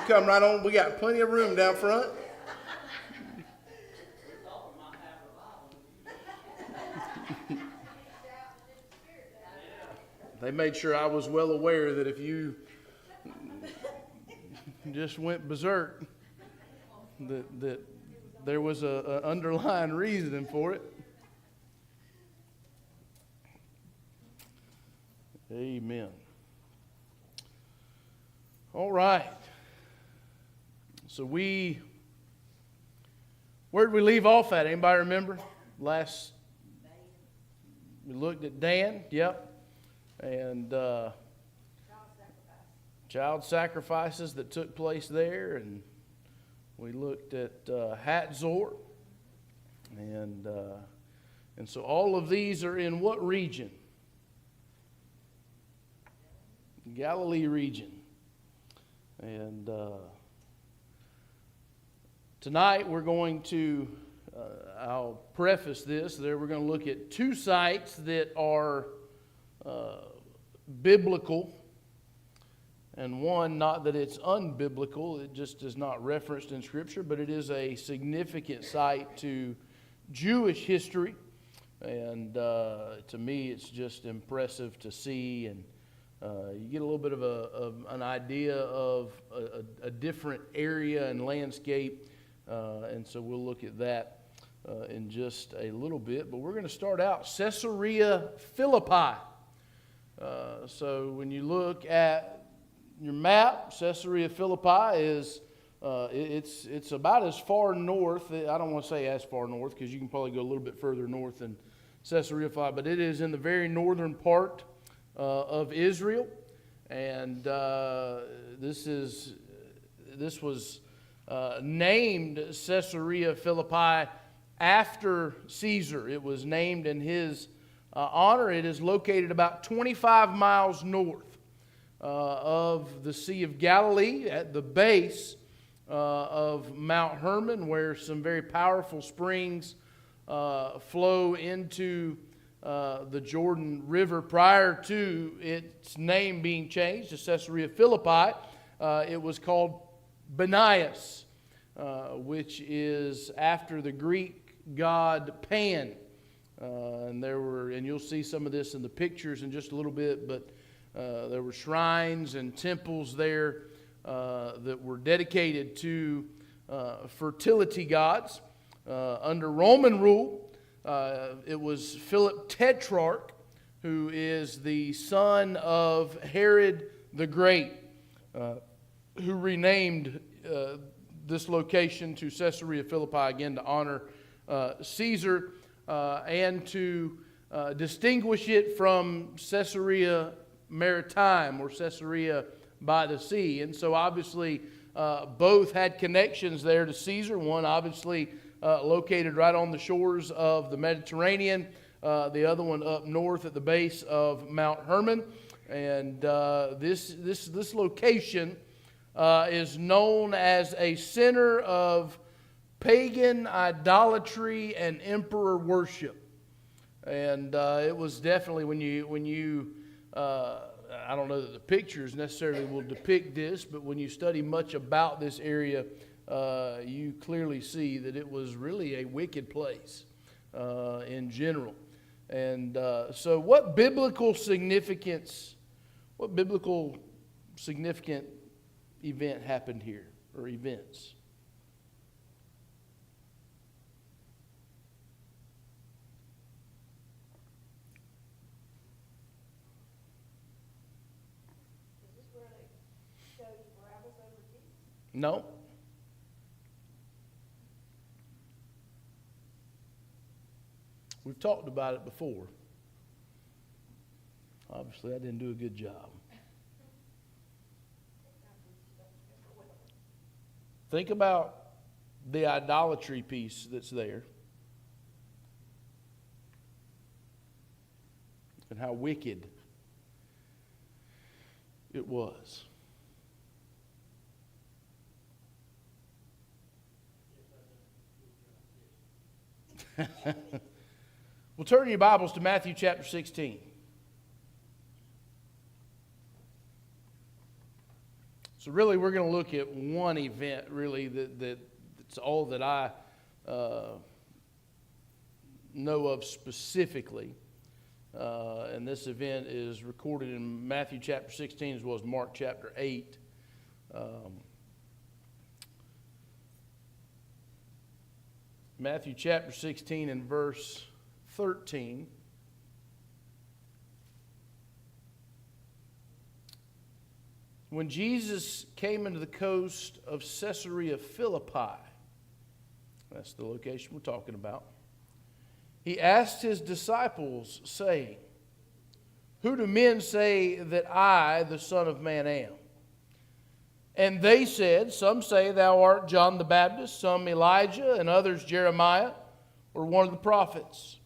come right on. We got plenty of room down front. They made sure I was well aware that if you just went berserk, that there was an underlying reason for it. Amen. All right. So where did we leave off at? Anybody remember? We looked at Dan. Yep. And child sacrifices that took place there, and we looked at Hatzor, and so all of these are in what region? Galilee region. And tonight we're going to, I'll preface this, there we're going to look at two sites that are biblical, and one, not that it's unbiblical, it just is not referenced in Scripture, but it is a significant site to Jewish history, and to me it's just impressive to see, and you get a little bit of an idea of a different area and landscape, and so we'll look at that in just a little bit, but we're going to start out Caesarea Philippi. So when you look at your map, Caesarea Philippi is it's about as far north. I don't want to say as far north because you can probably go a little bit further north than Caesarea Philippi, but it is in the very northern part of Israel, and this was named Caesarea Philippi after Caesar. It was named in his honor. It is located about 25 miles north of the Sea of Galilee at the base of Mount Hermon, where some very powerful springs flow into the Jordan River. Prior to its name being changed to Caesarea Philippi, it was called Banias, which is after the Greek god Pan. And you'll see some of this in the pictures in just a little bit, but there were shrines and temples there that were dedicated to fertility gods. Under Roman rule, it was Philip Tetrarch, who is the son of Herod the Great, who renamed this location to Caesarea Philippi, again to honor Caesar, and to distinguish it from Caesarea Maritime or Caesarea by the sea. And so obviously both had connections there to Caesar. One obviously located right on the shores of the Mediterranean, the other one up north at the base of Mount Hermon. And this location is known as a center of pagan idolatry and emperor worship. And it was definitely, when you I don't know that the pictures necessarily will depict this, but when you study much about this area, you clearly see that it was really a wicked place in general. And so what biblical significant event happened here, or events? No. We've talked about it before. Obviously, I didn't do a good job. Think about the idolatry piece that's there and how wicked it was. Well, turn your Bibles to Matthew chapter 16. So really, we're going to look at one event, really, that's all that I know of specifically. And this event is recorded in Matthew chapter 16 as well as Mark chapter 8. Matthew chapter 16 and verse 13. When Jesus came into the coast of Caesarea Philippi, that's the location we're talking about, he asked his disciples, saying, "Who do men say that I, the Son of Man, am?" And they said, "Some say thou art John the Baptist, some Elijah, and others Jeremiah, or one of the prophets."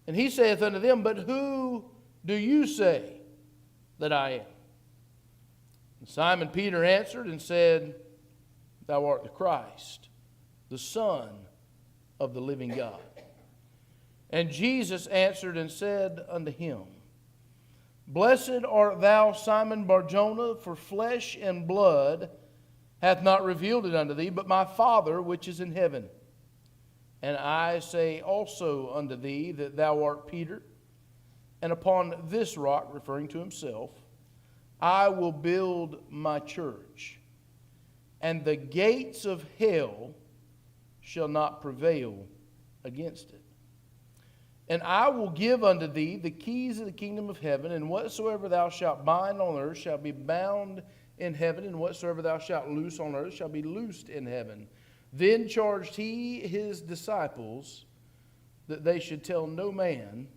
And he saith unto them, "But who do you say that I am?" And Simon Peter answered and said, "Thou art the Christ, the Son of the living God." And Jesus answered and said unto him, "Blessed art thou, Simon Bar-Jonah, for flesh and blood hath not revealed it unto thee, but my Father which is in heaven. And I say also unto thee that thou art Peter, and upon this rock," referring to himself, "I will build my church, and the gates of hell shall not prevail against it. And I will give unto thee the keys of the kingdom of heaven, and whatsoever thou shalt bind on earth shall be bound in heaven, and whatsoever thou shalt loose on earth shall be loosed in heaven." Then charged he his disciples that they should tell no man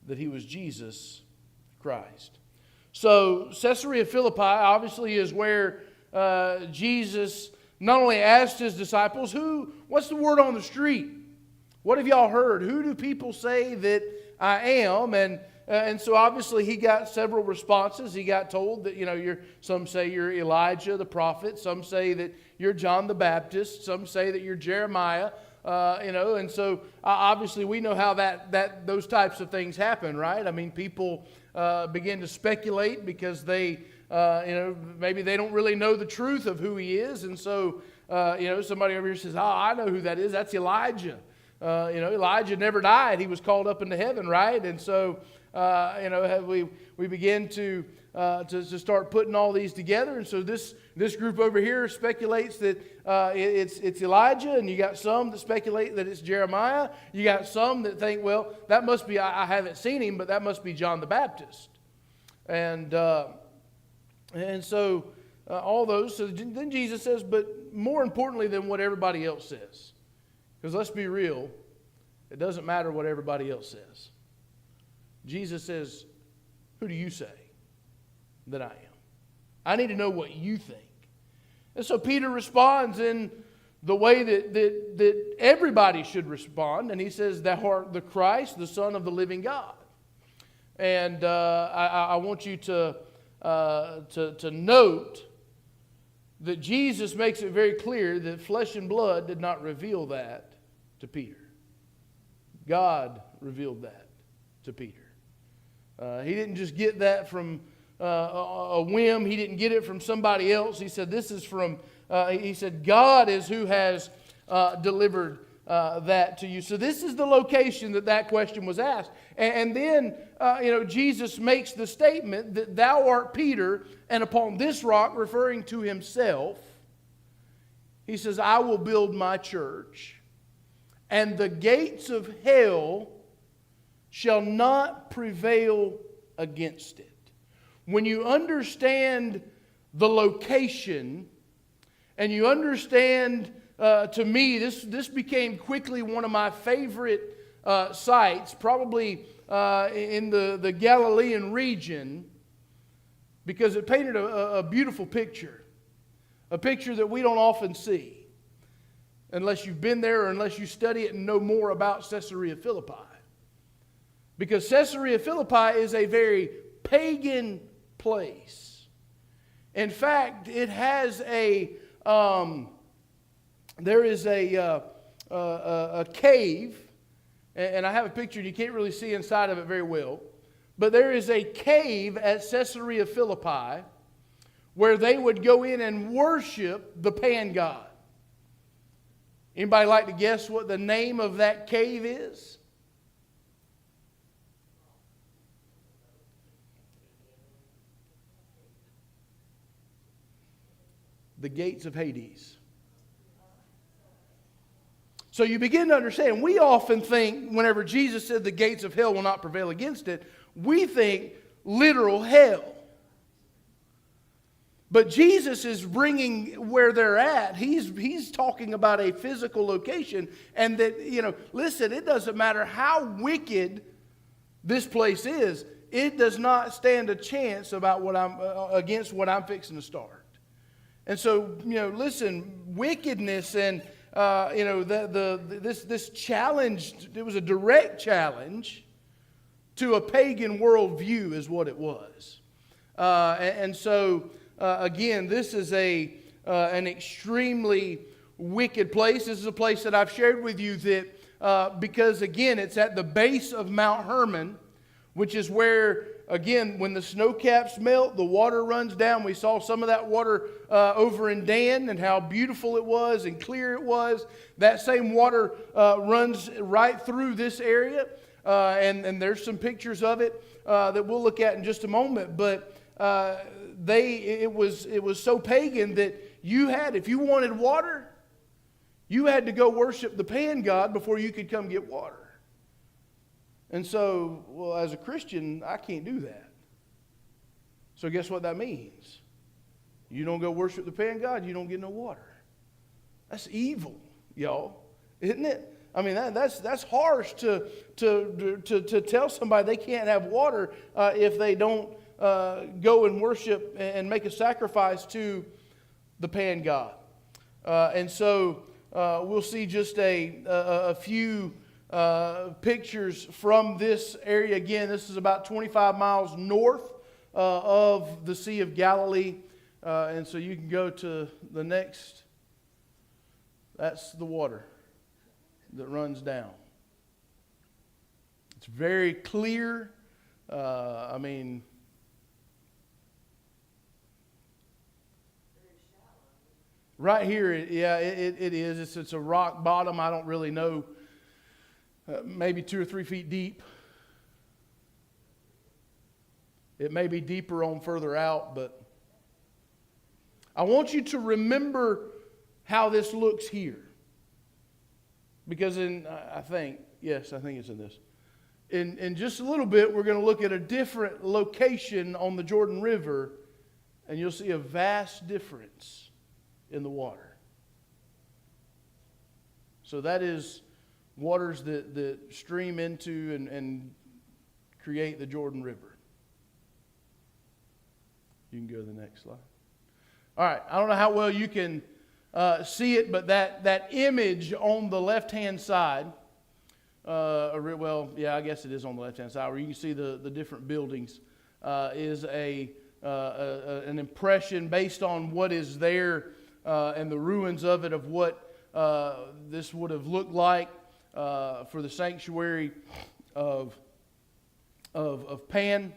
that he was Jesus Christ. So Caesarea Philippi obviously is where Jesus not only asked his disciples, what's the word on the street? What have y'all heard? Who do people say that I am? And so obviously he got several responses. He got told that, some say you're Elijah the prophet. Some say that you're John the Baptist. Some say that you're Jeremiah. And so obviously we know how that those types of things happen, right? I mean, people begin to speculate because they, maybe they don't really know the truth of who he is. And so, somebody over here says, "Oh, I know who that is. That's Elijah." Elijah never died. He was called up into heaven, right? And so, we begin to start putting all these together. And so this group over here speculates that it's Elijah, and you got some that speculate that it's Jeremiah. You got some that think, well, that must be, I haven't seen him, but that must be John the Baptist. And so all those. So then Jesus says, but more importantly than what everybody else says. Because let's be real, it doesn't matter what everybody else says. Jesus says, "Who do you say that I am?" I need to know what you think. And so Peter responds in the way that everybody should respond. And he says, "Thou art the Christ, the Son of the living God." And I want you to note that Jesus makes it very clear that flesh and blood did not reveal that to Peter. God revealed that to Peter. He didn't just get that from a whim. He didn't get it from somebody else. He said, "This is from," he said, "God is who has delivered that to you." So this is the location that question was asked. And then, Jesus makes the statement that "Thou art Peter, and upon this rock," referring to himself, he says, "I will build my church, and the gates of hell shall not prevail against it." When you understand the location, and you understand, to me, this became quickly one of my favorite sites, probably in the Galilean region, because it painted a beautiful picture, a picture that we don't often see unless you've been there or unless you study it and know more about Caesarea Philippi. Because Caesarea Philippi is a very pagan place. In fact, it has there is a cave, and I have a picture and you can't really see inside of it very well, but there is a cave at Caesarea Philippi where they would go in and worship the Pan God. Anybody like to guess what the name of that cave is? The gates of Hades. So you begin to understand, we often think, whenever Jesus said the gates of hell will not prevail against it, we think literal hell. But Jesus is bringing where they're at. He's talking about a physical location. And that, listen, it doesn't matter how wicked this place is, it does not stand a chance against what I'm fixing to start. And so, listen, wickedness and this challenge, it was a direct challenge to a pagan worldview is what it was. Again, this is an extremely wicked place. This is a place that I've shared with you that because, again, it's at the base of Mount Hermon, which is where, again, when the snow caps melt, the water runs down. We saw some of that water over in Dan and how beautiful it was and clear it was. That same water runs right through this area, and there's some pictures of it that we'll look at in just a moment. But it was so pagan that if you wanted water, you had to go worship the Pan God before you could come get water. And so, as a Christian, I can't do that. So guess what that means? You don't go worship the Pan God, you don't get no water. That's evil, y'all, isn't it? I mean, that's harsh to tell somebody they can't have water if they don't go and worship and make a sacrifice to the Pan God. We'll see just a few pictures from this area. Again, this is about 25 miles north of the Sea of Galilee. And so you can go to the next. That's the water that runs down. It's very clear. Right here, it is. It's a rock bottom. I don't really know. Maybe 2 or 3 feet deep. It may be deeper on further out, but I want you to remember how this looks here. Because I think it's in this. In just a little bit, we're going to look at a different location on the Jordan River, and you'll see a vast difference in the water. So that is waters that stream into and create the Jordan River. You can go to the next slide. All right, I don't know how well you can see it, but that image on the left-hand side, I guess it is on the left-hand side, where you can see the different buildings, is an impression based on what is there and the ruins of it, of what this would have looked like for the sanctuary of Pan.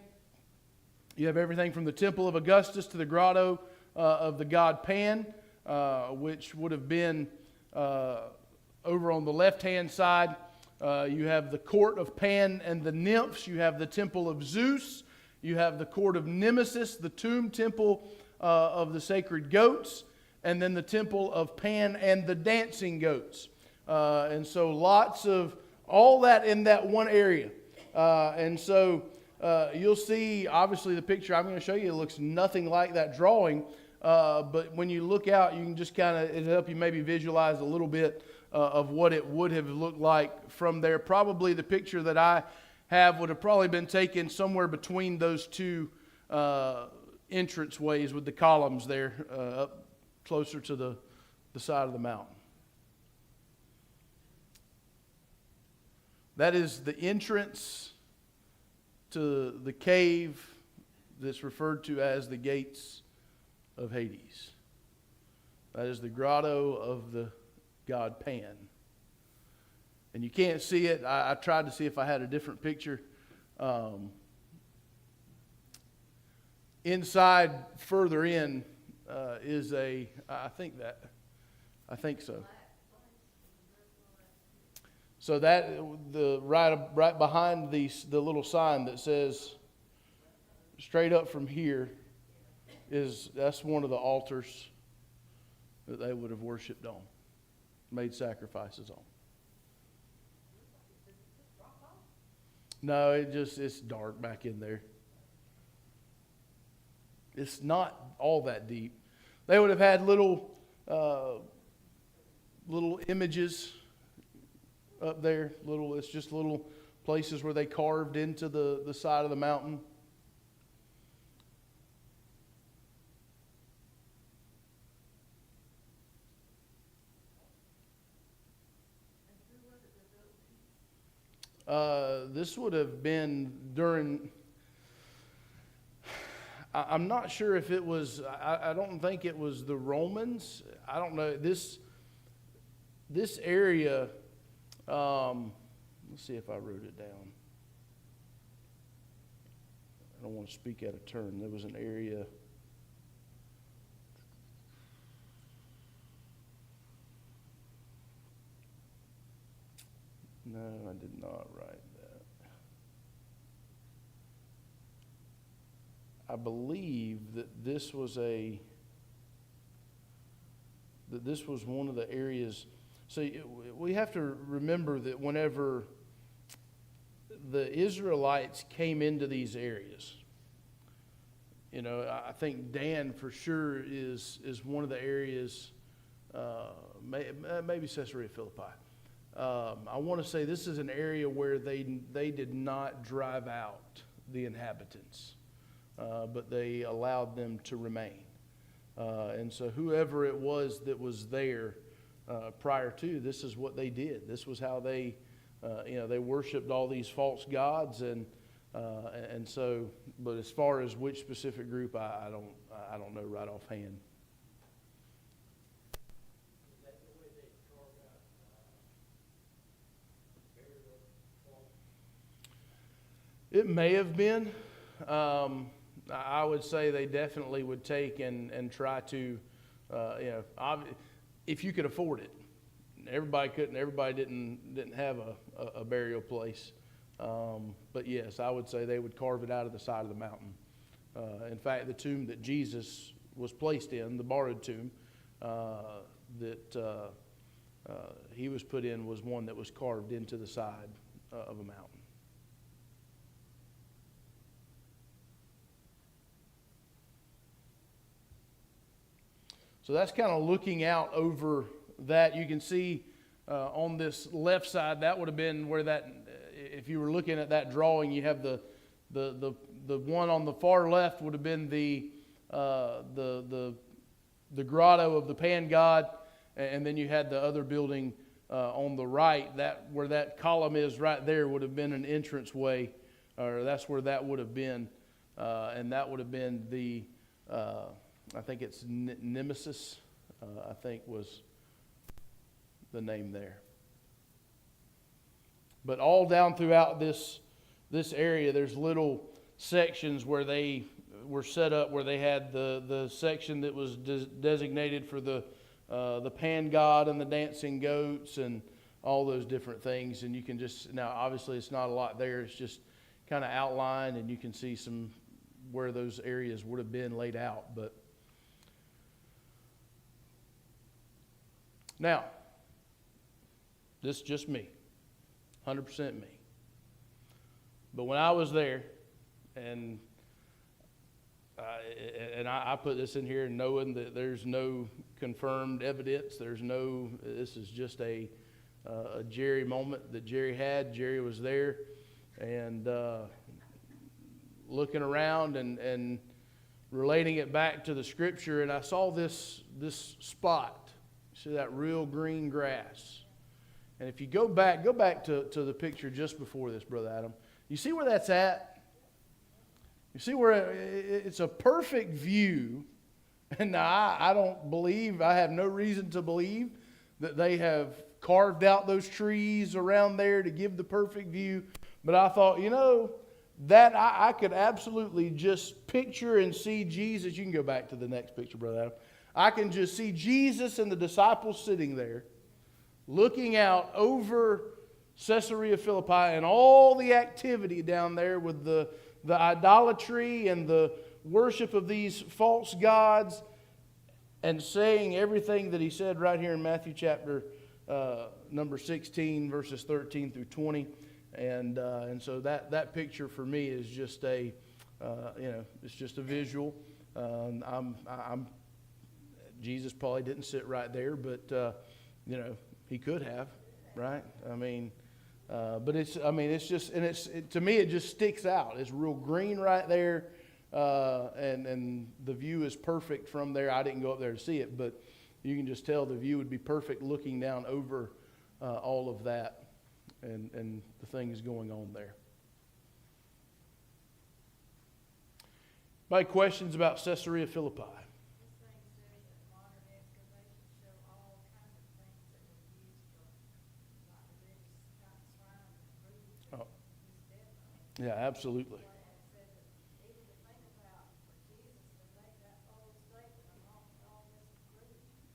You have everything from the Temple of Augustus to the grotto of the god Pan, which would have been over on the left-hand side. You have the court of Pan and the nymphs. You have the temple of Zeus. You have the court of Nemesis, the tomb temple of the sacred goats, and then the temple of Pan and the dancing goats. And so lots of all that in that one area. You'll see, obviously, the picture I'm going to show you, it looks nothing like that drawing. But when you look out, you can just it'll help you maybe visualize a little bit of what it would have looked like from there. Probably the picture that I have would have probably been taken somewhere between those two entranceways with the columns there up closer to the side of the mountain. That is the entrance to the cave that's referred to as the gates of Hades. That is the grotto of the god Pan. And you can't see it. I tried to see if I had a different picture. Inside, further in, is I think so. So that the right behind the little sign that says straight up from here that's one of the altars that they would have worshipped on, made sacrifices on. No, it's dark back in there. It's not all that deep. They would have had little images up there. It's just little places where they carved into the side of the mountain. This would have been during. I'm not sure if it was. I don't think it was the Romans. I don't know this area. Let's see if I wrote it down. I don't want to speak out of turn. There was an area. No, I did not write that. I believe that this was one of the areas. So we have to remember that whenever the Israelites came into these areas, I think Dan for sure is one of the areas, maybe Caesarea Philippi. I want to say this is an area where they did not drive out the inhabitants, but they allowed them to remain. And so whoever it was that was there prior to, this is what they did. This was how they worshipped all these false gods, and so. But as far as which specific group, I don't know right offhand. It may have been. I would say they definitely would take and try to, if you could afford it. Everybody couldn't. Everybody didn't have a burial place. But yes, I would say they would carve it out of the side of the mountain. In fact, the tomb that Jesus was placed in, the borrowed tomb that he was put in, was one that was carved into the side of a mountain. So that's kind of looking out over that. You can see on this left side, that would have been where that, if you were looking at that drawing, you have the one on the far left would have been the grotto of the pan god, and then you had the other building on the right. That where that column is right there would have been an entranceway, or that's where that would have been, and that would have been the. I think it's Nemesis, I think was the name there. But all down throughout this area, there's little sections where they were set up, where they had the section that was designated for the pan god and the dancing goats and all those different things. And you can just, now obviously it's not a lot there, it's just kind of outlined, and you can see some where those areas would have been laid out. But now, this is just me, 100% me. But when I was there, and I put this in here knowing that there's no confirmed evidence, this is just a Jerry moment that Jerry had. Jerry was there, and looking around and relating it back to the scripture, and I saw this spot. See that real green grass. And if you go back to the picture just before this, Brother Adam. You see where that's at? You see where it's a perfect view. And I don't believe, I have no reason to believe that they have carved out those trees around there to give the perfect view. But I thought, that I could absolutely just picture and see Jesus. You can go back to the next picture, Brother Adam. I can just see Jesus and the disciples sitting there, looking out over Caesarea Philippi and all the activity down there with the idolatry and the worship of these false gods, and saying everything that he said right here in Matthew chapter number 16, verses 13 through 20. And so that picture for me is just a, it's just a visual. Jesus probably didn't sit right there, but, he could have, right? But it's just, and to me, it just sticks out. It's real green right there, and the view is perfect from there. I didn't go up there to see it, but you can just tell the view would be perfect looking down over all of that and the things going on there. My questions about Caesarea Philippi? Oh. Yeah, absolutely.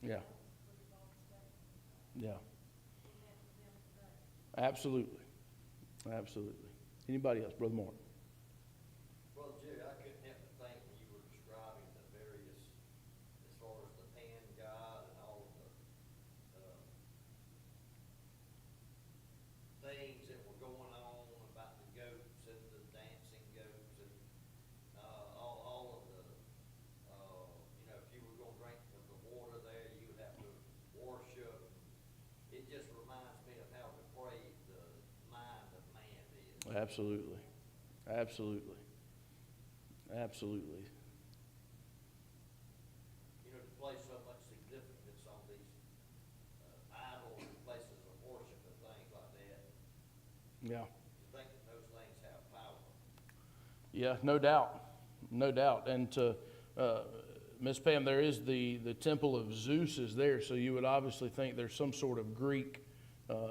Yeah. Yeah. Absolutely. Absolutely. Anybody else? Brother Mark. Well, Jerry, I couldn't help but think when you were describing the various, as far as the pan god and all of the things that were going on about the goats and the dancing goats and all of the, if you were going to drink from the water there, you would have to worship. It just reminds me of how depraved the mind of man is. Absolutely. Absolutely. Absolutely. To place so much significance on these idols and places of worship and things like that. Yeah. You think that those things have power. Yeah, no doubt. No doubt. And to Miss Pam, there is the temple of Zeus is there, so you would obviously think there's some sort of Greek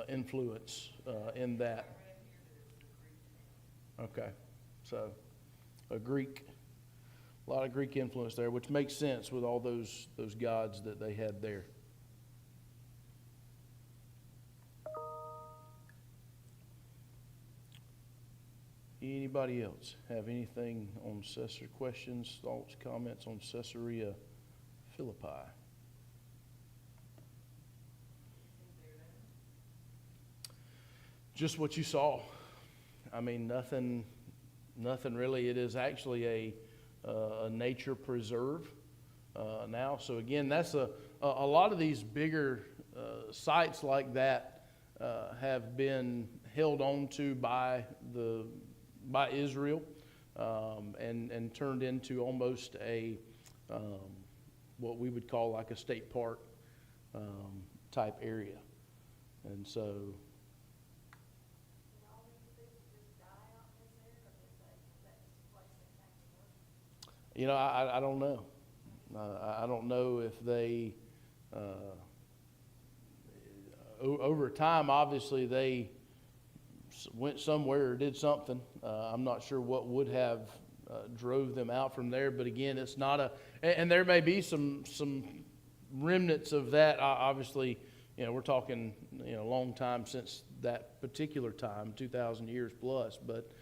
influence in that. Okay, so a lot of Greek influence there, which makes sense with all those gods that they had there. Anybody else have anything on Caesarea? Questions, thoughts, comments on Caesarea Philippi? Just what you saw. Nothing really. It is actually a nature preserve now. So again, that's a lot of these bigger sites like that have been held on to by Israel and turned into almost a what we would call like a state park type area, and so. I don't know. I don't know if they, over time, obviously they went somewhere or did something. I'm not sure what would have drove them out from there. But again, it's not and there may be some remnants of that. Obviously, we're talking, a long time since that particular time, 2,000 years plus. But,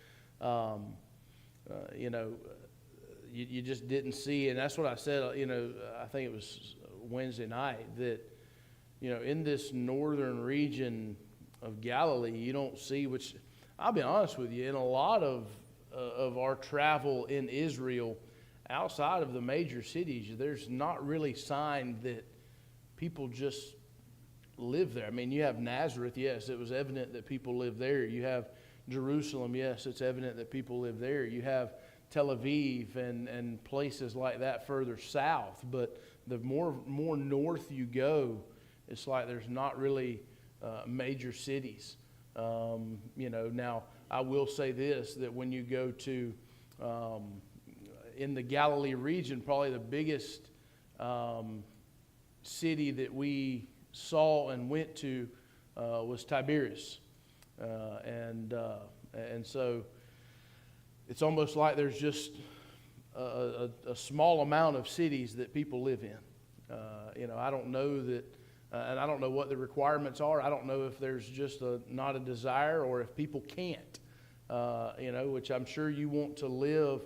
you just didn't see, and that's what I said, I think it was Wednesday night, that, in this northern region of Galilee, you don't see, which I'll be honest with you, in a lot of our travel in Israel, outside of the major cities, there's not really sign that people just live there. You have Nazareth, yes, it was evident that people live there. You have Jerusalem, yes, it's evident that people live there. You have Tel Aviv and places like that further south, but the more north you go, it's like there's not really major cities. Now I will say this, that when you go to in the Galilee region, probably the biggest city that we saw and went to was Tiberias, and so it's almost like there's just a small amount of cities that people live in. I don't know that, and I don't know what the requirements are. I don't know if there's just not a desire or if people can't, which I'm sure you want to live.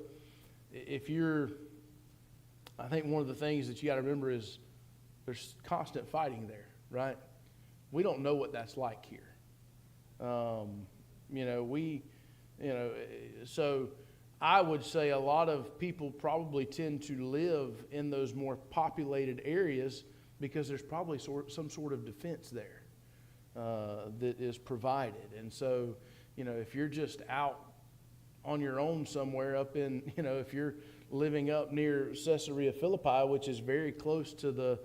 I think one of the things that you got to remember is there's constant fighting there, right? We don't know what that's like here. So I would say a lot of people probably tend to live in those more populated areas because there's probably some sort of defense there that is provided. And so, if you're just out on your own somewhere up in, if you're living up near Caesarea Philippi, which is very close to the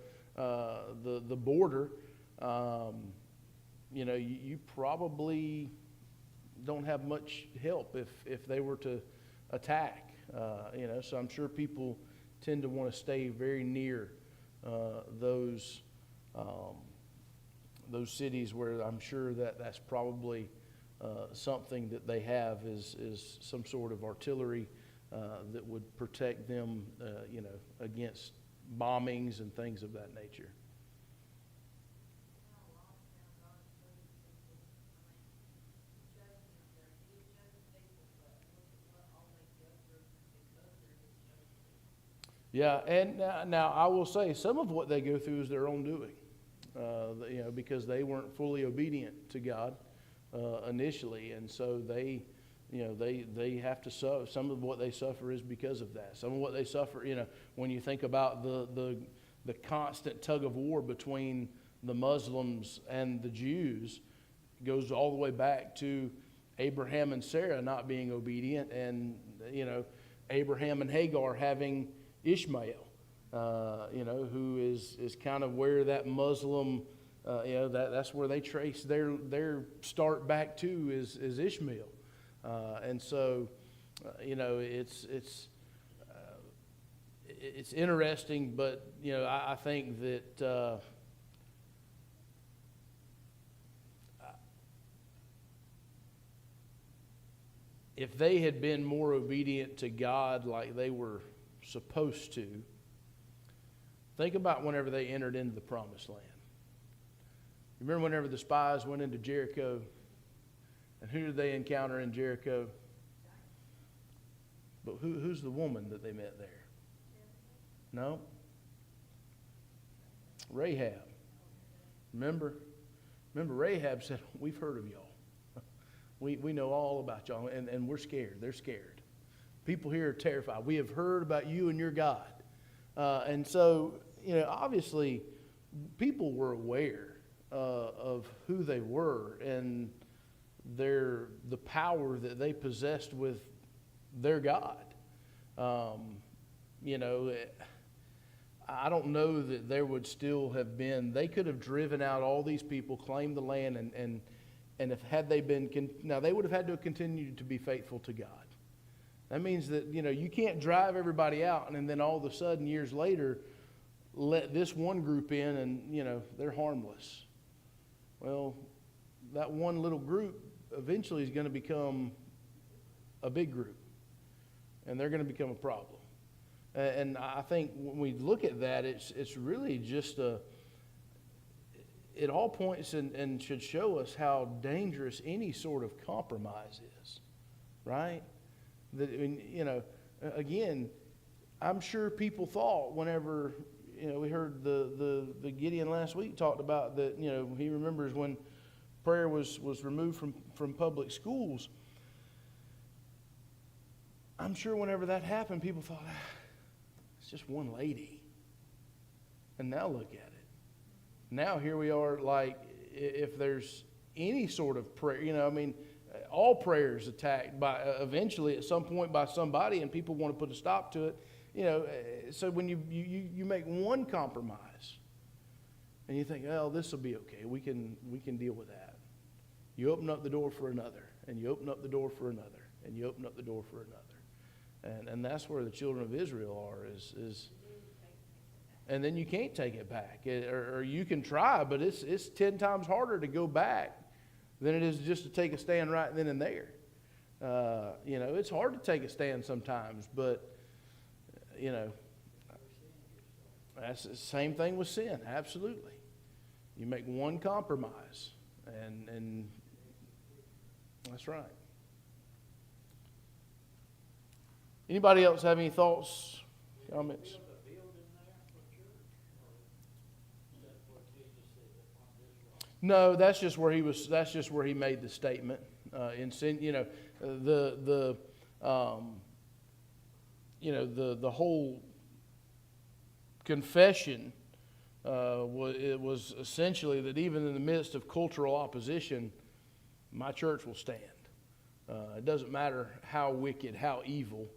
border, you probably don't have much help if they were to attack. So I'm sure people tend to want to stay very near those cities where I'm sure that's probably something that they have is some sort of artillery that would protect them, against bombings and things of that nature. Yeah, and now I will say some of what they go through is their own doing, because they weren't fully obedient to God initially, and so they have to suffer. Some of what they suffer is because of that. Some of what they suffer, when you think about the constant tug of war between the Muslims and the Jews, goes all the way back to Abraham and Sarah not being obedient, and Abraham and Hagar having Ishmael, who is kind of where that Muslim, that's where they trace their start back to is Ishmael, and so, it's interesting, but I think that if they had been more obedient to God like they were supposed to, think about whenever they entered into the promised land. Remember whenever the spies went into Jericho, and who did they encounter in Jericho? But who's the woman that they met there? No? Rahab. Remember Rahab said, "We've heard of y'all. We know all about y'all, and we're scared." They're scared. People here are terrified. We have heard about you and your God. And so, obviously, people were aware of who they were and the power that they possessed with their God. I don't know that there would still have been, they could have driven out all these people, claimed the land, and if had they been, now they would have had to continue to be faithful to God. That means that, you can't drive everybody out and then all of a sudden, years later, let this one group in and, they're harmless. Well, that one little group eventually is going to become a big group, and they're going to become a problem. And I think when we look at that, it's really just it all points and should show us how dangerous any sort of compromise is, right? Again, I'm sure people thought whenever, we heard the Gideon last week talked about that, he remembers when prayer was removed from public schools. I'm sure whenever that happened, people thought, it's just one lady. And now look at it. Now here we are, like, if there's any sort of prayer, all prayer is attacked by eventually at some point by somebody, and people want to put a stop to it. So when you make one compromise, and you think, oh, this will be okay, we can deal with that. You open up the door for another, and you open up the door for another, and you open up the door for another, and that's where the children of Israel are. Is and then you can't take it back, or you can try, but it's 10 times harder to go back than it is just to take a stand right then and there. It's hard to take a stand sometimes, but, that's the same thing with sin, absolutely. You make one compromise, and that's right. Anybody else have any thoughts, comments? No, that's just where he was. That's just where he made the statement. The whole confession was essentially that even in the midst of cultural opposition, my church will stand. It doesn't matter how wicked, how evil.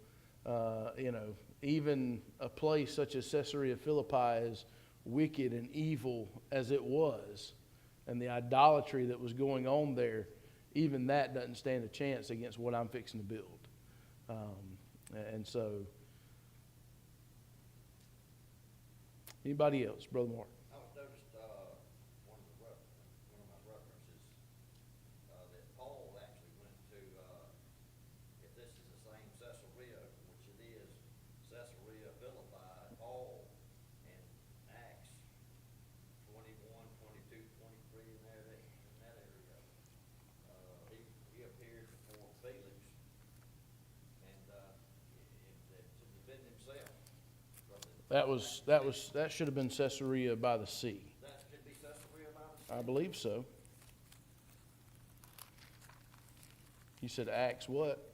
Even a place such as Caesarea Philippi, as wicked and evil as it was, and the idolatry that was going on there, even that doesn't stand a chance against what I'm fixing to build. And so, anybody else? Brother Mark. I noticed one of my references that Paul actually went to, if this is the same Caesarea, which it is, Caesarea Philippi, Paul in Acts 21, 22, 23, in that area. He appeared before Felix and to defend himself. That should have been Caesarea by the sea. That could be Caesarea by the sea. I believe so. You said Acts what?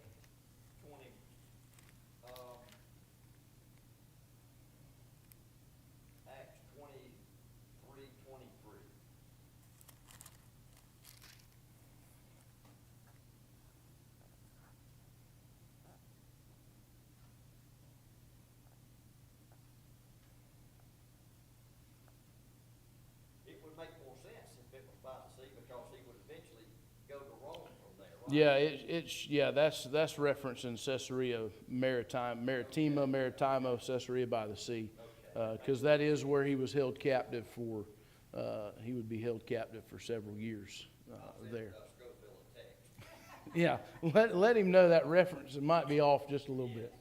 20. Acts 23, 23. It would make more sense if it was by the sea, because he would eventually go to Rome from there, right? That's referencing Caesarea Maritima, Caesarea by the sea, because that is where he was held captive for. He would be held captive for several years there. Scoville text. Yeah, let him know that reference. It might be off just a little bit.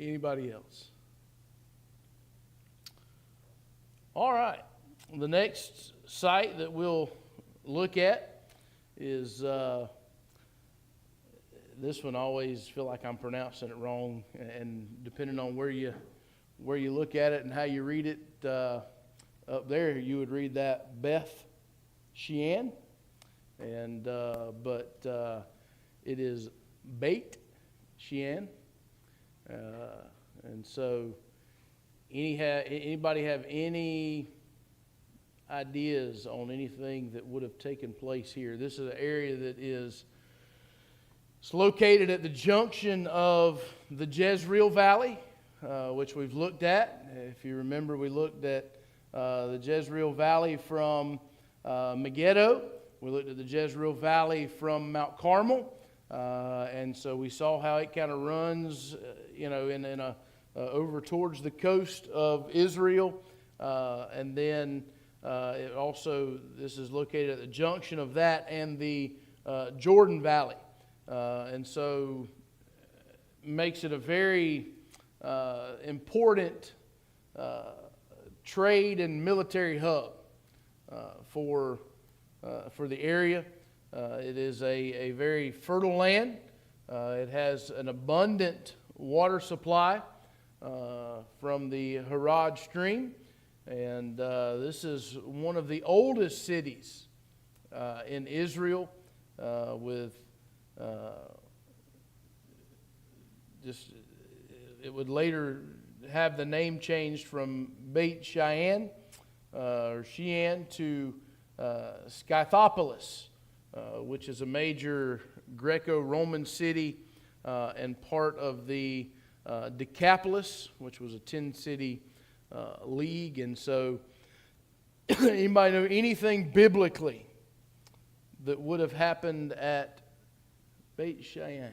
Anybody else? All right. The next site that we'll look at is this one. I always feel like I'm pronouncing it wrong, and depending on where you look at it and how you read it, up there you would read that Beth Shean, and but it is Beit Shean, and so anybody have any ideas on anything that would have taken place here? This is an area that it's located at the junction of the Jezreel Valley, which we've looked at. If you remember, we looked at the Jezreel Valley from Megiddo. We looked at the Jezreel Valley from Mount Carmel. And so we saw how it kind of runs, in a over towards the coast of Israel. And then this is located at the junction of that and the Jordan Valley. And so makes it a very important trade and military hub for the area. It is a very fertile land. It has an abundant water supply from the Harod stream. And this is one of the oldest cities in Israel, it would later have the name changed from Beit Shean or Shean to Scythopolis, which is a major Greco-Roman city and part of the Decapolis, which was a 10-city league. And so, anybody know anything biblically that would have happened at Beit Shean?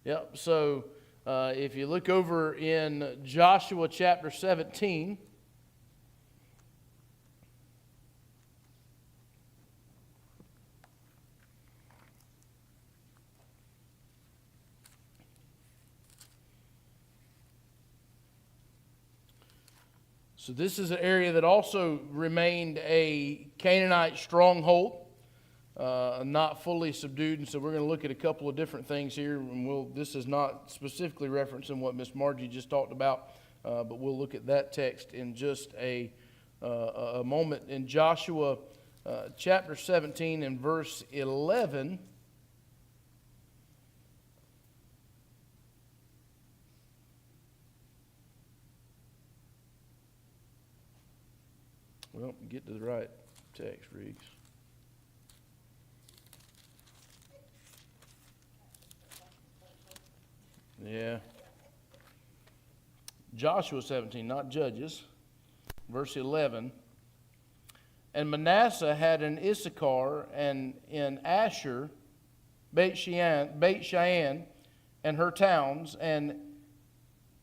Yep. So If you look over in Joshua chapter 17, so this is an area that also remained a Canaanite stronghold, not fully subdued. And so we're going to look at a couple of different things here. And this is not specifically referencing what Miss Margie just talked about, but we'll look at that text in just a moment. In Joshua chapter 17 and verse 11, well, get to the right text, Riggs. Yeah. Joshua 17, not Judges. Verse 11. And Manasseh had in Issachar and in Asher, Beit Shean and her towns, and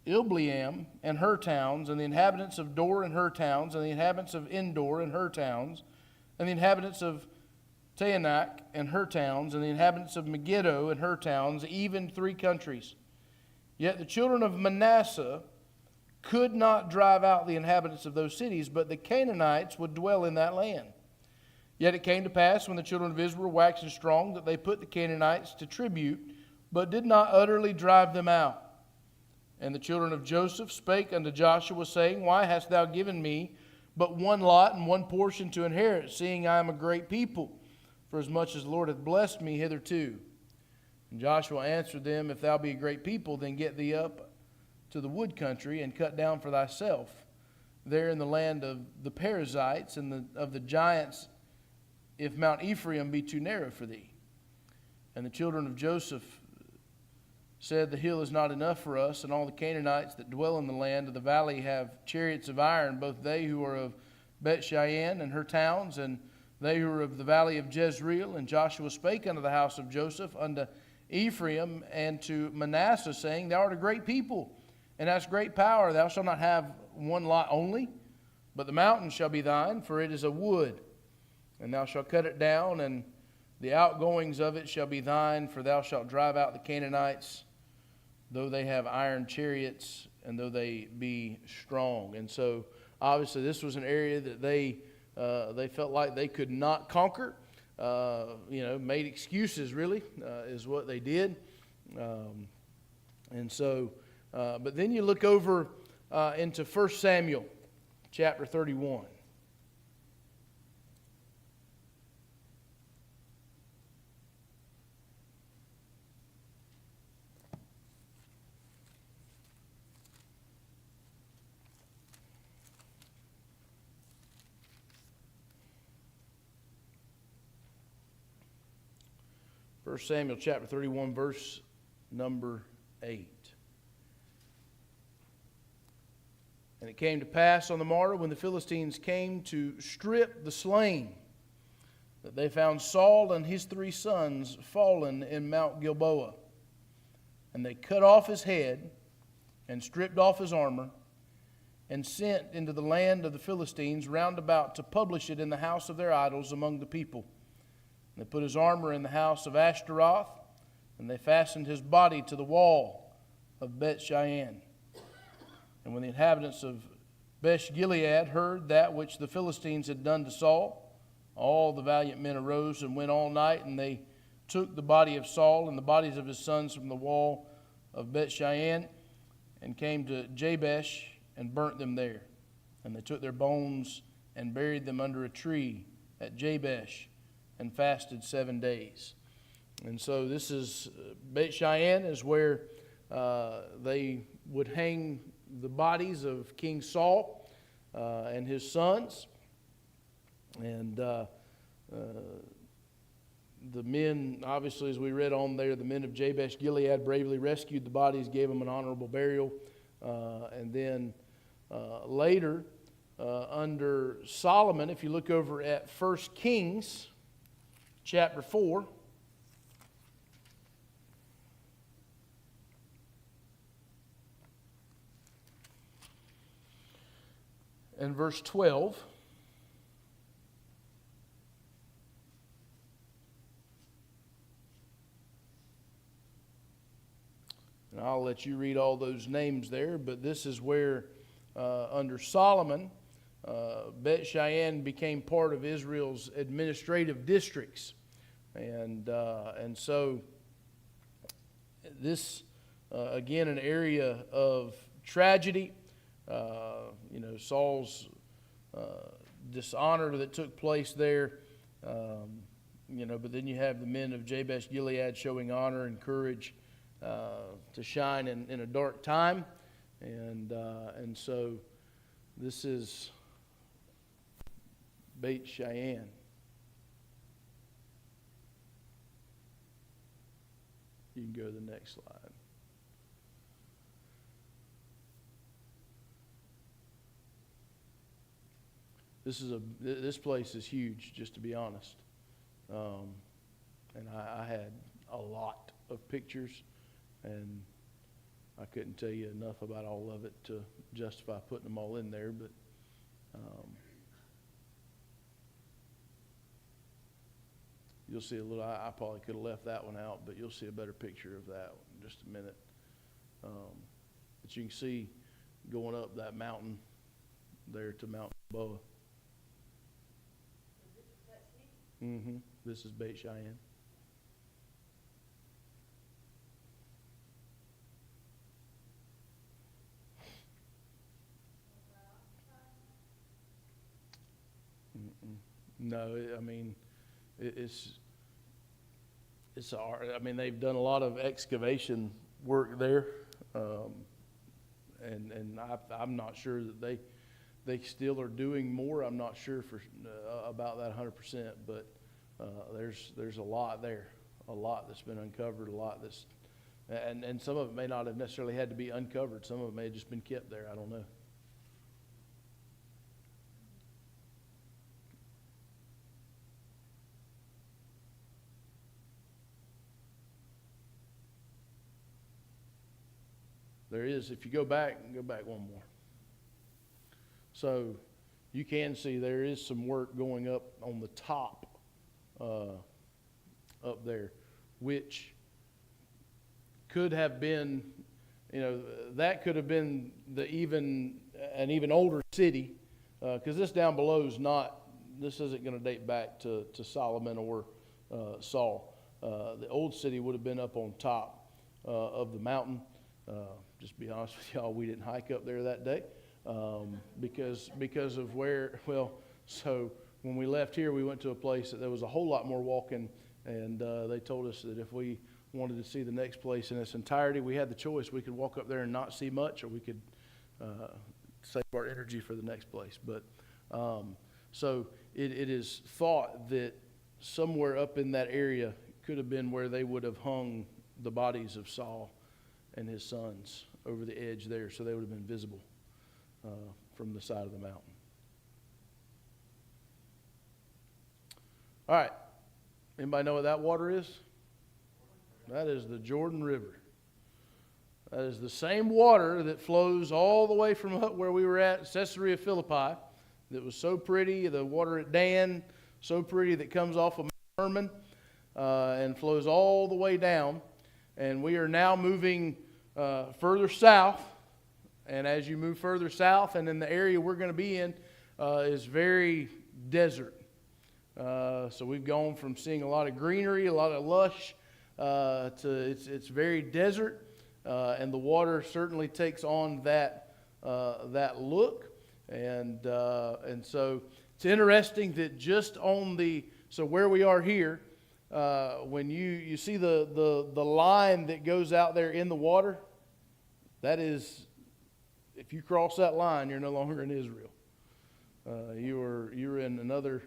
Ibleam and her towns, and the inhabitants of Dor and her towns, and the inhabitants of Endor and her towns, and the inhabitants of Taanach and her towns, and the inhabitants of Megiddo and her towns, even 3 countries. Yet the children of Manasseh could not drive out the inhabitants of those cities, but the Canaanites would dwell in that land. Yet it came to pass, when the children of Israel were waxing strong, that they put the Canaanites to tribute, but did not utterly drive them out. And the children of Joseph spake unto Joshua, saying, Why hast thou given me but one lot and one portion to inherit, seeing I am a great people, for as much as the Lord hath blessed me hitherto? And Joshua answered them, If thou be a great people, then get thee up to the wood country, and cut down for thyself there in the land of the Perizzites and of the giants, if Mount Ephraim be too narrow for thee. And the children of Joseph said, The hill is not enough for us, and all the Canaanites that dwell in the land of the valley have chariots of iron, both they who are of Beth-shean and her towns, and they who are of the valley of Jezreel. And Joshua spake unto the house of Joseph, unto Ephraim, and to Manasseh, saying, Thou art a great people, and hast great power. Thou shalt not have one lot only, but the mountain shall be thine, for it is a wood. And thou shalt cut it down, and the outgoings of it shall be thine, for thou shalt drive out the Canaanites, though they have iron chariots, and though they be strong. And so, obviously, this was an area that they felt like they could not conquer. Made excuses, really, is what they did. But then you look over into 1 Samuel chapter 31. 1 Samuel chapter 31, verse number 8. And it came to pass on the morrow, when the Philistines came to strip the slain, that they found Saul and his 3 sons fallen in Mount Gilboa. And they cut off his head, and stripped off his armor, and sent into the land of the Philistines round about to publish it in the house of their idols among the people. And they put his armor in the house of Ashtaroth, and they fastened his body to the wall of Beth-shean. And when the inhabitants of Beth-gilead heard that which the Philistines had done to Saul, all the valiant men arose and went all night, and they took the body of Saul and the bodies of his sons from the wall of Beth-shean, and came to Jabesh and burnt them there. And they took their bones and buried them under a tree at Jabesh, and fasted 7 days. And so this is Beth-shean is where they would hang the bodies of King Saul and his sons. And the men, obviously, as we read on there, the men of Jabesh-gilead bravely rescued the bodies, gave them an honorable burial. And then later, under Solomon, if you look over at 1 Kings chapter 4, and verse 12. And I'll let you read all those names there, but this is where, under Solomon, Bet Shean became part of Israel's administrative districts. And so this, again, an area of tragedy. Saul's dishonor that took place there. But then you have the men of Jabesh Gilead showing honor and courage to shine in a dark time. And so this is Beit Shean. You can go to the next slide. This place is huge, just to be honest. And I had a lot of pictures, and I couldn't tell you enough about all of it to justify putting them all in there. But you'll see a little. I probably could have left that one out, but you'll see a better picture of that in just a minute. But you can see going up that mountain there to Mount Boa. This is Beit Shean. No, it's hard. They've done a lot of excavation work there, and I'm not sure that they still are doing more. I'm not sure about that 100%, but there's a lot there, a lot that's been uncovered, a lot that's, and some of it may not have necessarily had to be uncovered. Some of it may have just been kept there. I don't know. There is, if you go back one more. So you can see there is some work going up on the top up there, which could have been, that could have been an even older city, because this down below is not, this isn't going to date back to Solomon or Saul. The old city would have been up on top of the mountain. Just to be honest with y'all, we didn't hike up there that day because of where, so when we left here, we went to a place that there was a whole lot more walking, and they told us that if we wanted to see the next place in its entirety, we had the choice. We could walk up there and not see much, or we could save our energy for the next place. But so it is thought that somewhere up in that area could have been where they would have hung the bodies of Saul and his sons over the edge there, so they would have been visible from the side of the mountain. All right. Anybody know what that water is? That is the Jordan River. That is the same water that flows all the way from where we were at, Caesarea Philippi, that was so pretty, the water at Dan, so pretty, that comes off of Mount Hermon and flows all the way down. And we are now moving further south. And as you move further south, and in the area we're going to be in is very desert. So we've gone from seeing a lot of greenery, a lot of lush, to it's very desert, and the water certainly takes on that look, and so it's interesting that just on so where we are here, when you see the line that goes out there in the water, that is, if you cross that line, you're no longer in Israel. You're in another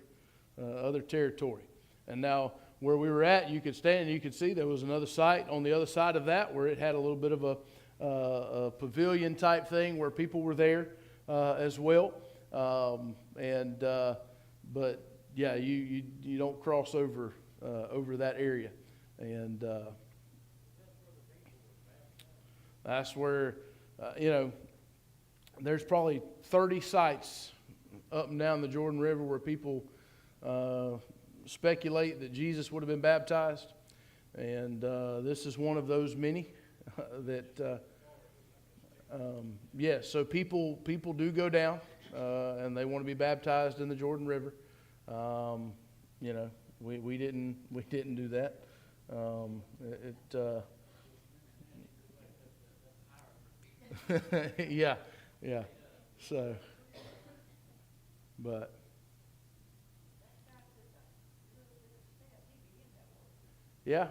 other territory. And now where we were at, you could stand and you could see there was another site on the other side of that where it had a little bit of a pavilion type thing where people were there as well. But yeah, you don't cross over that area, and that's where there's probably 30 sites up and down the Jordan River where people speculate that Jesus would have been baptized. And this is one of those many that, yes, so people do go down and they want to be baptized in the Jordan River. You know, we didn't do that. Yeah, yeah. So, but yeah,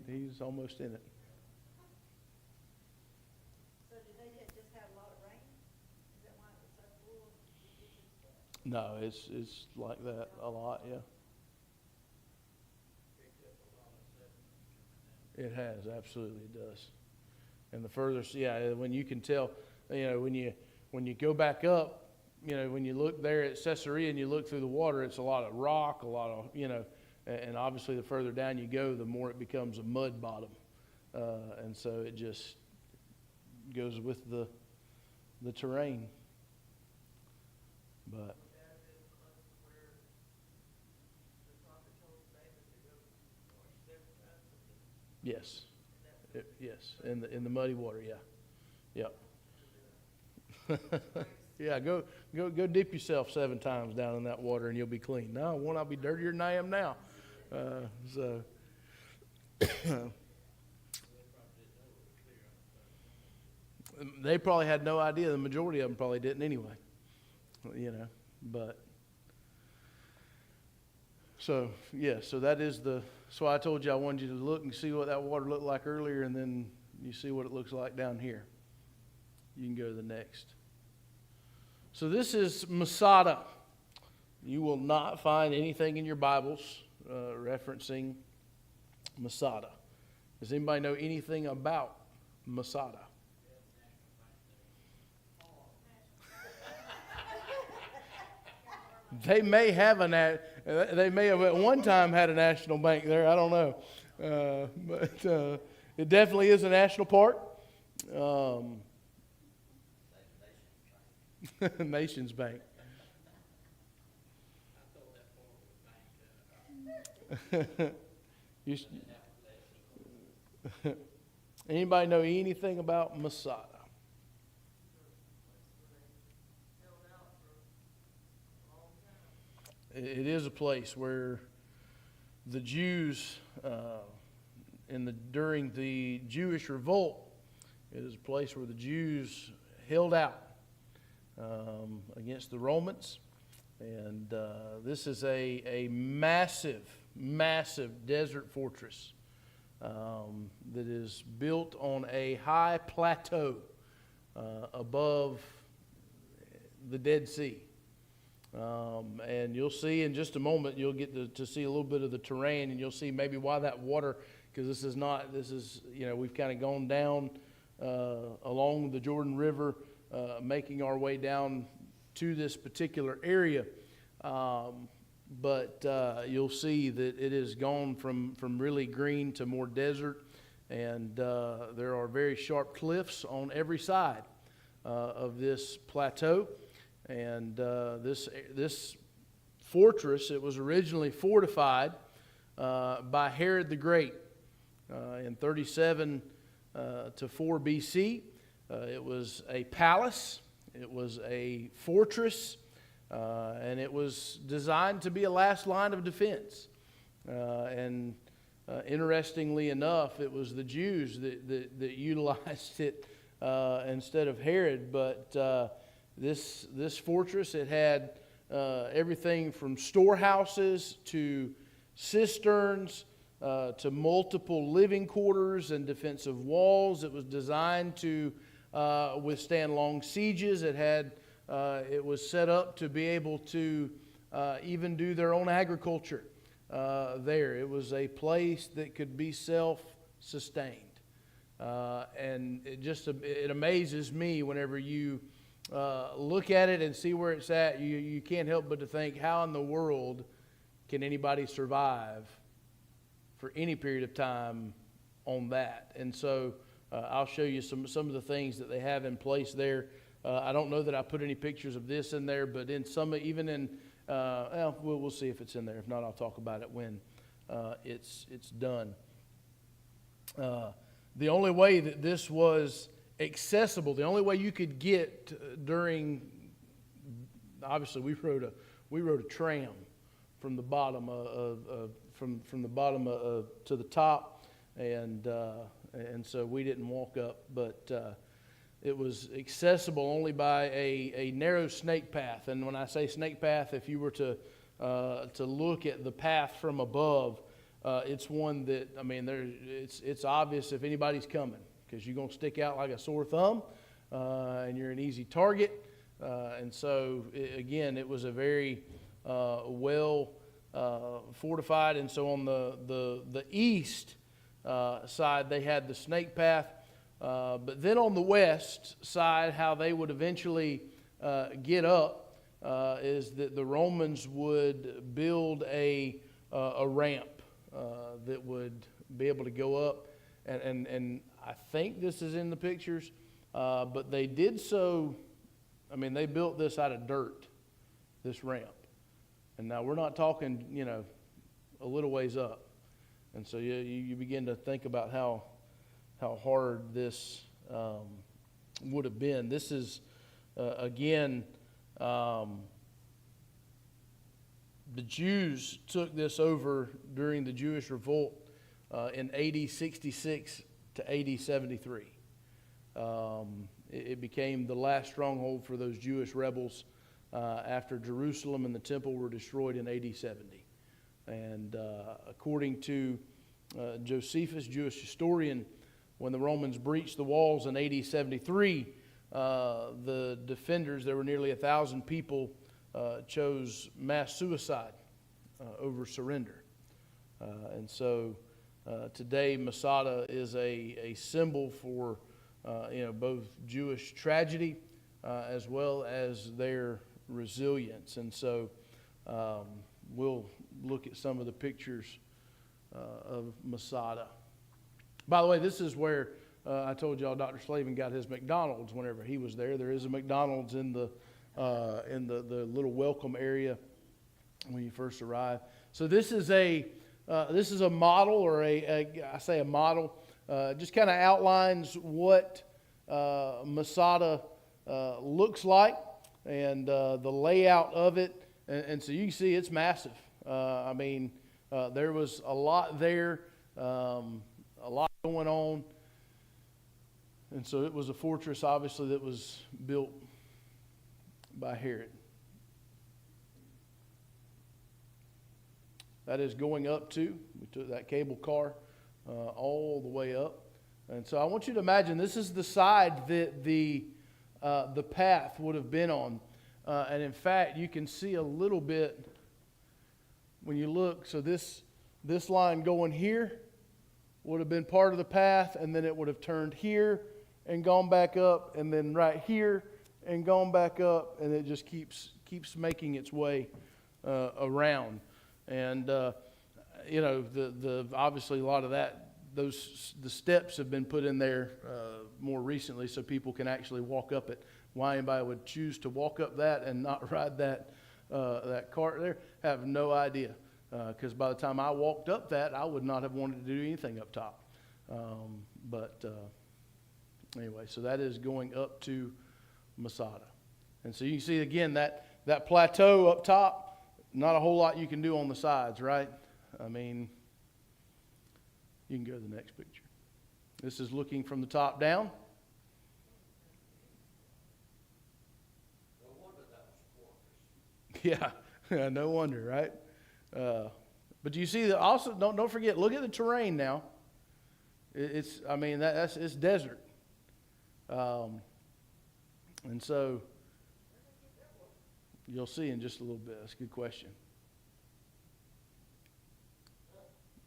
he's almost in it. So did they just have a lot of rain? Is that why it was so full? No, it's like that a lot. Yeah, it has, absolutely it does. And the further, yeah, when you can tell, you know, when you go back up, you know, when you look there at Caesarea and you look through the water, it's a lot of rock, a lot of, you know, and obviously the further down you go, the more it becomes a mud bottom, and so it just goes with the terrain. But yes. Yes, in the muddy water, yeah. Yep. Yeah, go dip yourself 7 times down in that water and you'll be clean. No, won't I be dirtier than I am now? So they probably had no idea. The majority of them probably didn't anyway. You know, but so yeah, so that is so I told you I wanted you to look and see what that water looked like earlier, and then you see what it looks like down here. You can go to the next. So this is Masada. You will not find anything in your Bibles referencing Masada. Does anybody know anything about Masada? They may have they may have at one time had a national bank there. I don't know, but it definitely is a national park. Nations Bank. Anybody know anything about Masada? It is a place where the Jews, during the Jewish revolt, it is a place where the Jews held out against the Romans. And this is a massive, massive desert fortress that is built on a high plateau above the Dead Sea. And you'll see in just a moment, you'll get to see a little bit of the terrain, and you'll see maybe why that water, because this is, you know, we've kind of gone down along the Jordan River, making our way down to this particular area. But you'll see that it has gone from really green to more desert, and there are very sharp cliffs on every side of this plateau. And this fortress, it was originally fortified by Herod the Great in 37 to 4 BC. It was a palace, it was a fortress, and it was designed to be a last line of defense. And interestingly enough, it was the Jews that utilized it instead of Herod. But this fortress, it had everything from storehouses to cisterns to multiple living quarters and defensive walls. It was designed to withstand long sieges. It was set up to be able to even do their own agriculture there. It was a place that could be self-sustained. And it amazes me whenever you look at it and see where it's at. You can't help but to think, how in the world can anybody survive for any period of time on that? And so I'll show you some of the things that they have in place there I don't know that I put any pictures of this in there, but in some, even in, well, we'll see if it's in there. If not, I'll talk about it when it's done. The only way that this was accessible, the only way you could get during, obviously we rode a tram from the bottom from the bottom to the top, and so we didn't walk up, but it was accessible only by a narrow snake path. And when I say snake path, if you were to look at the path from above, it's one that, I mean, it's obvious if anybody's coming, because you're going to stick out like a sore thumb, and you're an easy target. And so, again, it was a very well fortified. And so on the east side, they had the snake path. But then on the west side, how they would eventually get up is that the Romans would build a ramp that would be able to go up. And I think this is in the pictures, but they did so. I mean, they built this out of dirt, this ramp. And now we're not talking, a little ways up. And so you begin to think about how hard this would have been. This is, again, the Jews took this over during the Jewish revolt in AD 66 to AD 73. It became the last stronghold for those Jewish rebels after Jerusalem and the temple were destroyed in AD 70. And according to Josephus, Jewish historian, when the Romans breached the walls in AD 73, the defenders, there were nearly 1,000 people, chose mass suicide over surrender. And so today Masada is a symbol for both Jewish tragedy as well as their resilience. And so we'll look at some of the pictures of Masada. By the way, this is where I told y'all Dr. Slavin got his McDonald's whenever he was there. There is a McDonald's in the little welcome area when you first arrive. So this is a model, or I say a model. Just kind of outlines what Masada looks like and the layout of it. And so you can see it's massive. I mean, there was a lot there, a lot going on. And so it was a fortress, obviously, that was built by Herod. That is going up to, we took that cable car all the way up. And so I want you to imagine this is the side that the path would have been on. And in fact, you can see a little bit when you look. So this line going here would have been part of the path, and then it would have turned here and gone back up, and then right here and gone back up, and it just keeps making its way around. And the obviously a lot of that, the steps have been put in there more recently, so people can actually walk up it. Why anybody would choose to walk up that and not ride that cart there, I have no idea. Because by the time I walked up that, I would not have wanted to do anything up top. Anyway, so that is going up to Masada. And so you can see again that plateau up top, not a whole lot you can do on the sides, right? I mean, you can go to the next picture. This is looking from the top down. No wonder that was a fortress. Yeah, no wonder, right? But you see that also, don't forget, look at the terrain now. It's desert. And so you'll see in just a little bit. That's a good question.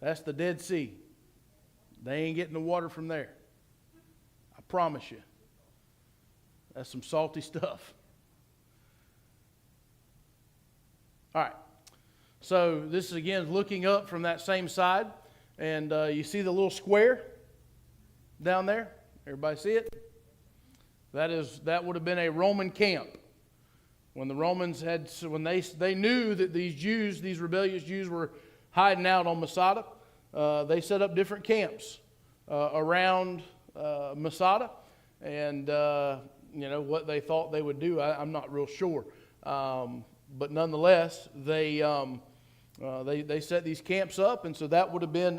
That's the Dead Sea. They ain't getting the water from there. I promise you. That's some salty stuff. All right. So this is again looking up from that same side. And you see the little square down there? Everybody see it? That would have been a Roman camp. When the Romans when they knew that these rebellious Jews were hiding out on Masada, they set up different camps around Masada, and what they thought they would do, I'm not real sure. But nonetheless, they set these camps up, and so that would have been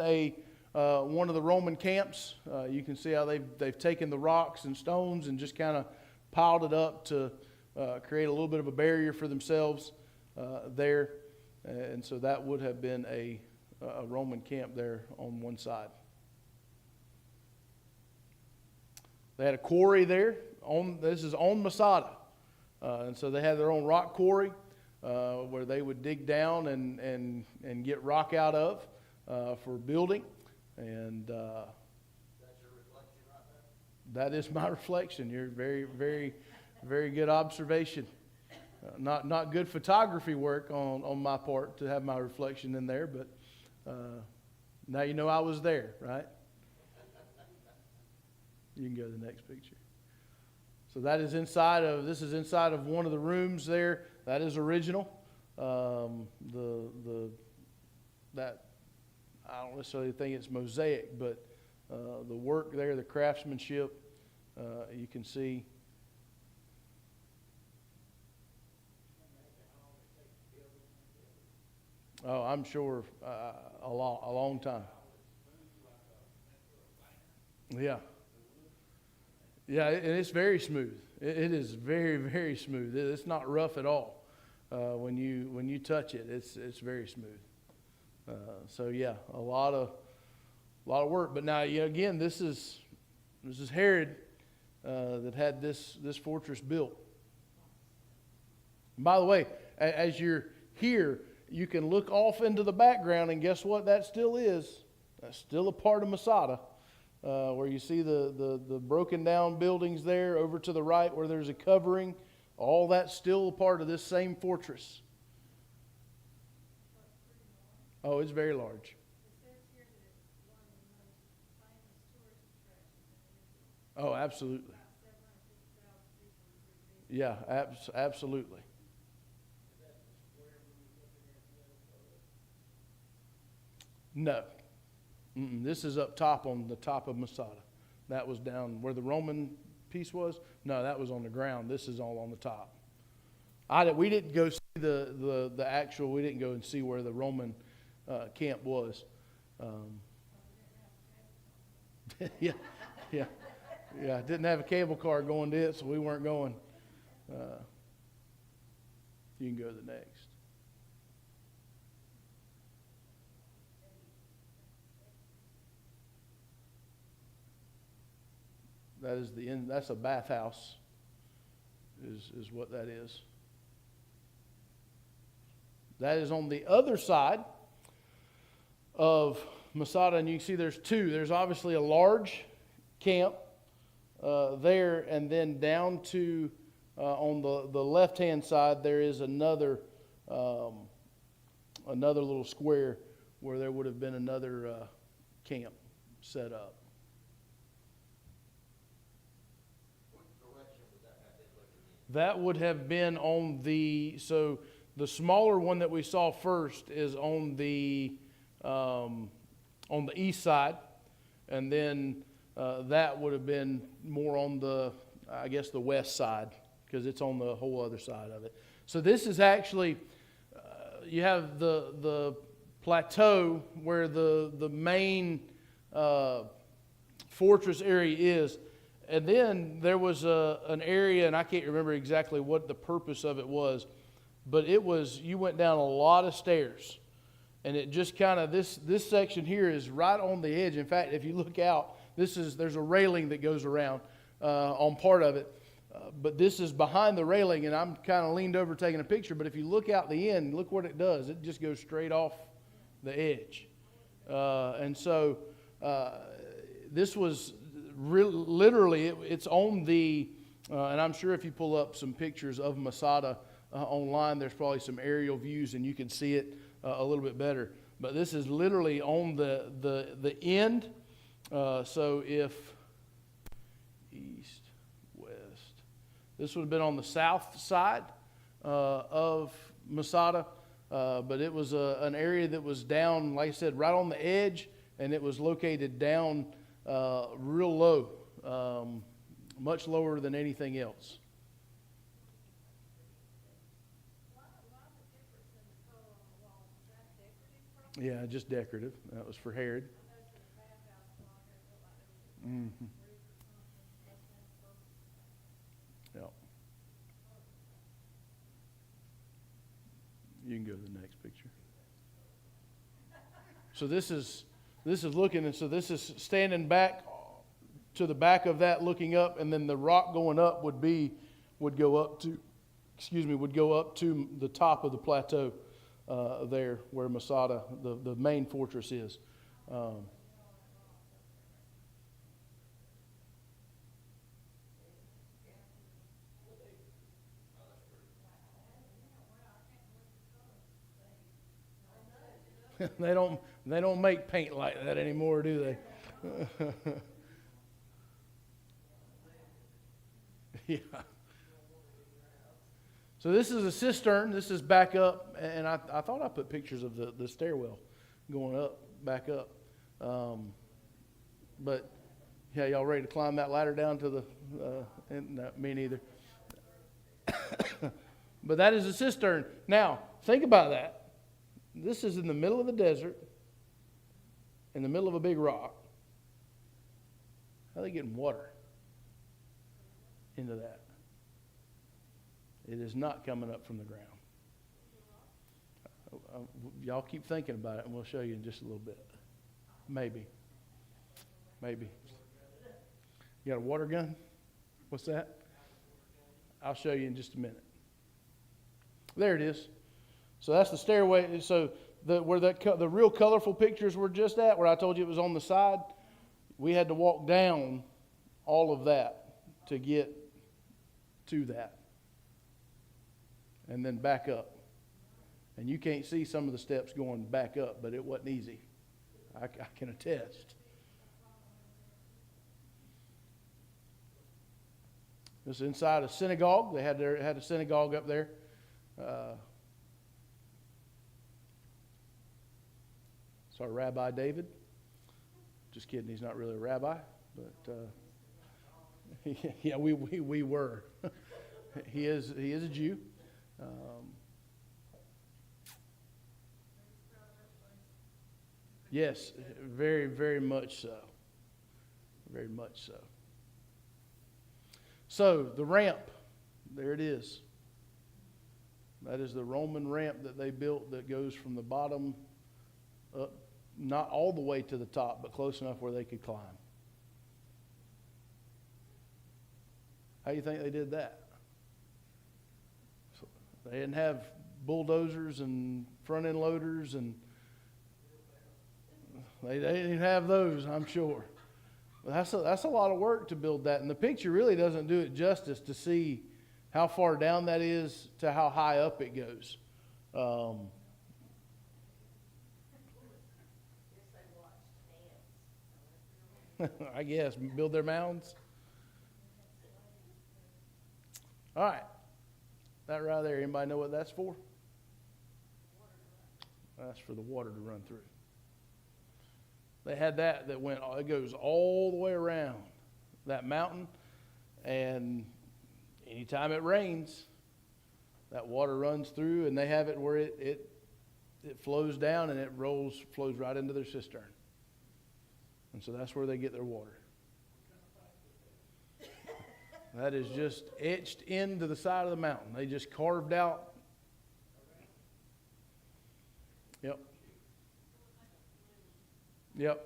one of the Roman camps. You can see how they've taken the rocks and stones and just kind of piled it up to create a little bit of a barrier for themselves there. And so that would have been a Roman camp there on one side. They had a quarry there. This is on Masada. And so they had their own rock quarry where they would dig down and get rock out of for building. And That's your reflection right there? that is my reflection. You're very, very, very good observation. Not good photography work on my part to have my reflection in there, but now you know I was there, right? You can go to the next picture. So that is this is inside of one of the rooms there. That is original. That I don't necessarily think it's mosaic, but the work there, the craftsmanship, you can see. Oh, I'm sure a long time. Yeah. Yeah, and it's very smooth. It is very, very smooth. It's not rough at all. When you touch it, it's very smooth. So yeah, a lot of work. But now, again, this is Herod that had this fortress built. And by the way, as you're here, you can look off into the background, and guess what? That still is. That's still a part of Masada, where you see the broken down buildings there over to the right, where there's a covering. All that's still a part of this same fortress. Oh, it's very large. It says here that it's one of the most famous tourist attractions in Israel. Oh, absolutely. About 750,000 people visit. Yeah, absolutely. No. This is up top on the top of Masada. That was down where the Roman piece was. No, that was on the ground. This is all on the top. We didn't go see the actual, we didn't go and see where the Roman camp was. Yeah. Didn't have a cable car going to it, so we weren't going. You can go to the next. That is the end. That's a bathhouse, is what that is. That is on the other side of Masada, and you can see there's two. There's obviously a large camp there, and then down to on the left-hand side there is another little square where there would have been another camp set up. That would have been on the smaller one that we saw first is on the east side, and then that would have been more on the west side, because it's on the whole other side of it. So this is actually you have the plateau where the main fortress area is. And then there was an area, and I can't remember exactly what the purpose of it was, but you went down a lot of stairs. And it just kind of, this section here is right on the edge. In fact, if you look out, there's a railing that goes around on part of it. But this is behind the railing, and I'm kind of leaned over taking a picture. But if you look out the end, look what it does. It just goes straight off the edge. And so this was... literally, it's on the, and I'm sure if you pull up some pictures of Masada online, there's probably some aerial views and you can see it a little bit better. But this is literally on the end. So if east, west, This would have been on the south side of Masada, but it was an area that was down, like I said, right on the edge, and it was located down real low, much lower than anything else. Why the difference in the color on the walls? Is that decorative purpose? Yeah, just decorative. That was for Herod. I noticed in the bathhouse along here, it looked like there was a Mhm. roof or something. That's kind of purple. Yeah. You can go to the next picture. So this is looking, and so this is standing back to the back of that, looking up, and then the rock going up would go up to the top of the plateau there where Masada, the main fortress is. They don't make paint like that anymore, do they? Yeah. So this is a cistern. This is back up, and I thought I put pictures of the stairwell going up, back up. But yeah, y'all ready to climb that ladder down to the? No, me neither. But that is a cistern. Now think about that. This is in the middle of the desert, in the middle of a big rock. How are they getting water into that? It is not coming up from the ground. Y'all keep thinking about it, and we'll show you in just a little bit. Maybe. You got a water gun? What's that? I'll show you in just a minute. There it is. So that's the stairway. So where the real colorful pictures were just at, where I told you it was on the side, we had to walk down all of that to get to that. And then back up. And you can't see some of the steps going back up, but it wasn't easy. I can attest. This is inside a synagogue. They had a synagogue up there. It's our Rabbi David. Just kidding, he's not really a rabbi, but yeah, we were. He is a Jew. Yes, very, very much so. Very much so. So the ramp, there it is. That is the Roman ramp that they built that goes from the bottom up, not all the way to the top, but close enough where they could climb. How do you think they did that? So they didn't have bulldozers and front end loaders, and they didn't have those, I'm sure. But that's a lot of work to build that, and the picture really doesn't do it justice to see how far down that is to how high up it goes. I guess build their mounds. All right, that right there. Anybody know what that's for? That's for the water to run through. They had that went. It goes all the way around that mountain, and anytime it rains, that water runs through, and they have it where it flows down and it flows right into their cistern. And so that's where they get their water. That is just etched into the side of the mountain. They just carved out. Yep.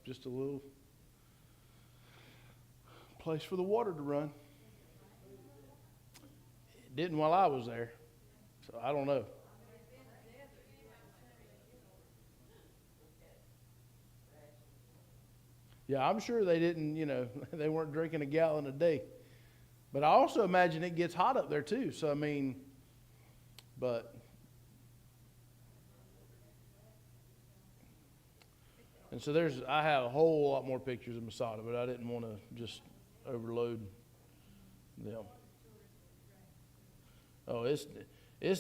Just a little place for the water to run. It didn't while I was there, so I don't know. Yeah, I'm sure they didn't, they weren't drinking a gallon a day. But I also imagine it gets hot up there too. So, and so I have a whole lot more pictures of Masada, but I didn't want to just overload Yeah. Oh, it's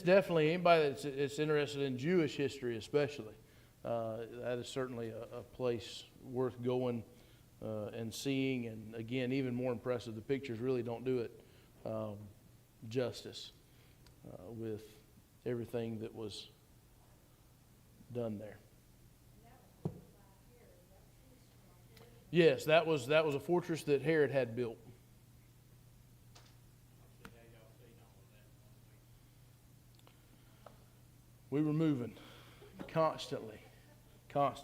definitely anybody that's interested in Jewish history, especially. That is certainly a place worth going and seeing. And again, even more impressive, the pictures really don't do it justice with everything that was done there. Yes, that was a fortress that Herod had built. We were moving constantly going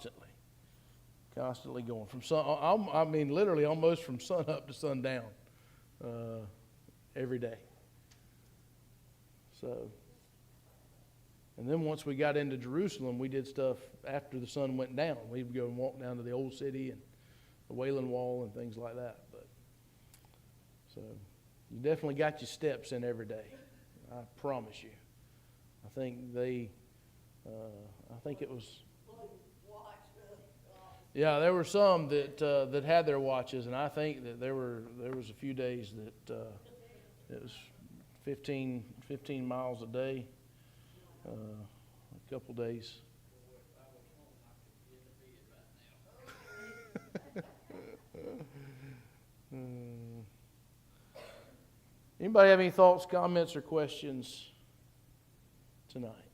from I mean, literally almost from sun up to sundown every day. So, and then once we got into Jerusalem, we did stuff after the sun went down. We'd go and walk down to the old city and the Wailing Wall and things like that. But so you definitely got your steps in every day. I promise you. I think it was. Yeah, there were some that had their watches, and I think that there was a few days that it was 15 miles a day, a couple days. Anybody have any thoughts, comments, or questions tonight?